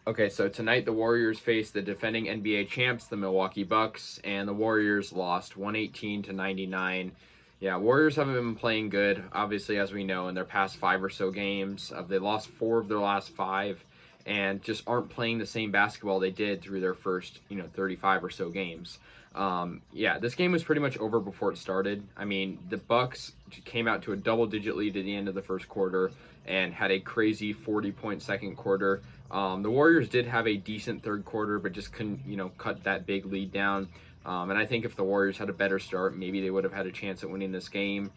Okay, so tonight the Warriors face the defending NBA champs, the Milwaukee Bucks, and the Warriors lost 118-99. Yeah, Warriors haven't been playing good, obviously, as we know, in their past 5 or so games. They lost 4 of their last 5 and just aren't playing the same basketball they did through their first, 35 or so games. Yeah, this game was pretty much over before it started. I mean, the Bucks came out to a double-digit lead at the end of the first quarter and had a crazy 40-point second quarter. The Warriors did have a decent third quarter, but just couldn't, cut that big lead down. And I think if the Warriors had a better start, maybe they would have had a chance at winning this game.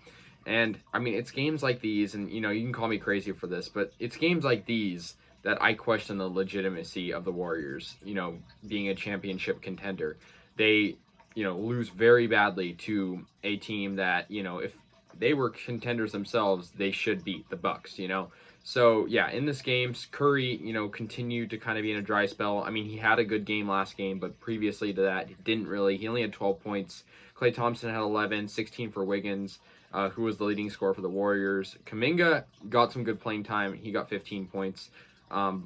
And I mean, it's games like these, and you can call me crazy for this, but it's games like these that I question the legitimacy of the Warriors, being a championship contender. They, lose very badly to a team that, if they were contenders themselves, they should beat the Bucks, So yeah, in this game, Curry, continued to kind of be in a dry spell. I mean, he had a good game last game, but previously to that, he didn't really. He only had 12 points. Klay Thompson had 11, 16 for Wiggins, who was the leading scorer for the Warriors. Kuminga got some good playing time. He got 15 points.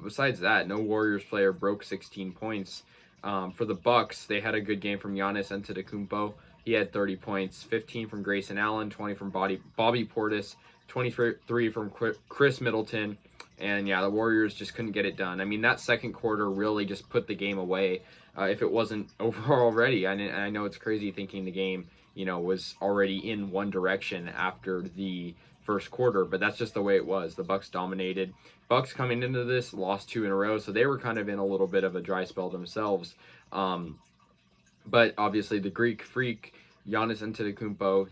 Besides that, no Warriors player broke 16 points. For the Bucks, they had a good game from Giannis Antetokounmpo. He had 30 points, 15 from Grayson Allen, 20 from Bobby Portis, 23 from Chris Middleton. And yeah, the Warriors just couldn't get it done. I mean, that second quarter really just put the game away if it wasn't over already. I know it's crazy thinking the game, was already in one direction after the first quarter, but that's just the way it was. The Bucks dominated. Bucks coming into this lost 2 in a row, so they were kind of in a little bit of a dry spell themselves. But obviously the Greek freak, Giannis Antetokounmpo,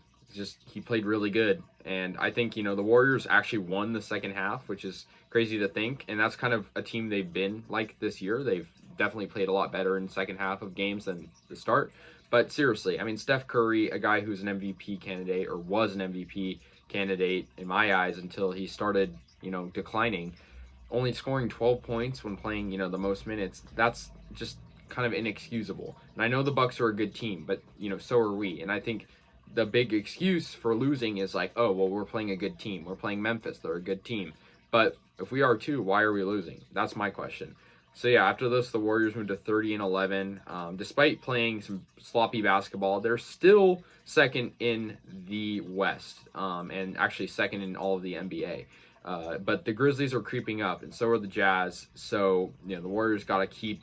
he played really good. And I think, the Warriors actually won the second half, which is crazy to think. And that's kind of a team they've been like this year. They've definitely played a lot better in the second half of games than the start. But seriously, I mean, Steph Curry, a guy who's an MVP candidate, or was an MVP candidate in my eyes until he started, declining, only scoring 12 points when playing, the most minutes, that's just kind of inexcusable. And I know the Bucks are a good team, but, so are we. And I think the big excuse for losing is like, oh, well, we're playing a good team. We're playing Memphis. They're a good team. But if we are too, why are we losing? That's my question. So yeah, after this, the Warriors moved to 30-11. Despite playing some sloppy basketball, they're still second in the West, and actually second in all of the NBA. But the Grizzlies are creeping up, and so are the Jazz. So the Warriors got to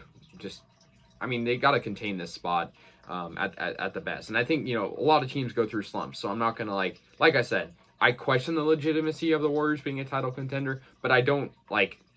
they got to contain this spot at the best. And I think a lot of teams go through slumps. So I'm not gonna like I said, I question the legitimacy of the Warriors being a title contender, but I don't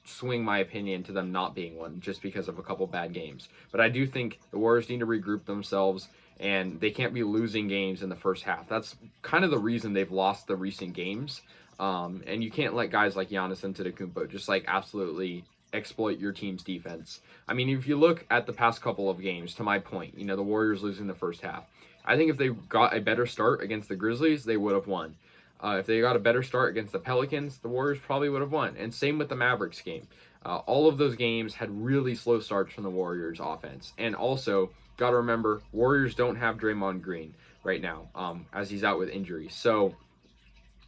swing my opinion to them not being one just because of a couple bad games. But I do think the Warriors need to regroup themselves, and they can't be losing games in the first half. That's kind of the reason they've lost the recent games. And you can't let guys like Giannis Antetokounmpo just absolutely exploit your team's defense. I mean, if you look at the past couple of games, to my point, the Warriors losing the first half, I think if they got a better start against the Grizzlies, they would have won. If they got a better start against the Pelicans, the Warriors probably would have won. And same with the Mavericks game. All of those games had really slow starts from the Warriors offense. And also, got to remember, Warriors don't have Draymond Green right now, as he's out with injury. So,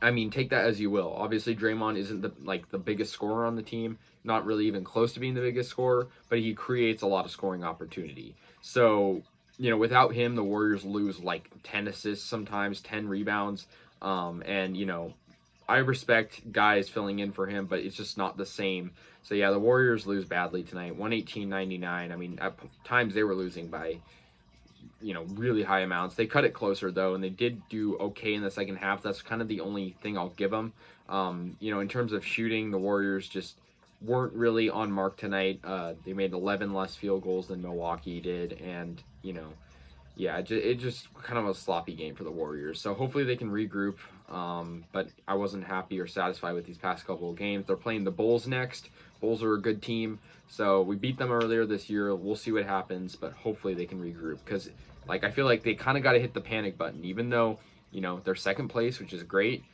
I mean, take that as you will. Obviously, Draymond isn't the biggest scorer on the team, not really even close to being the biggest scorer, but he creates a lot of scoring opportunity. So, without him, the Warriors lose 10 assists sometimes, 10 rebounds. I respect guys filling in for him, but it's just not the same. So yeah, the Warriors lose badly tonight, 118-99. I mean, at times they were losing by, really high amounts. They cut it closer though, and they did do okay in the second half. That's kind of the only thing I'll give them. In terms of shooting, the Warriors just weren't really on mark tonight. They made 11 less field goals than Milwaukee did, and yeah, it just kind of a sloppy game for the Warriors. So hopefully they can regroup. But I wasn't happy or satisfied with these past couple of games. They're playing the Bulls next. Bulls are a good team. So we beat them earlier this year. We'll see what happens, but hopefully they can regroup. Because, I feel like they kind of got to hit the panic button. Even though, they're second place, which is great,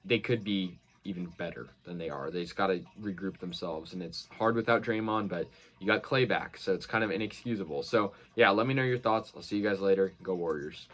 they could be even better than they are. They just got to regroup themselves, and it's hard without Draymond, but you got Klay back, so it's kind of inexcusable. So yeah, let me know your thoughts. I'll see you guys later. Go Warriors.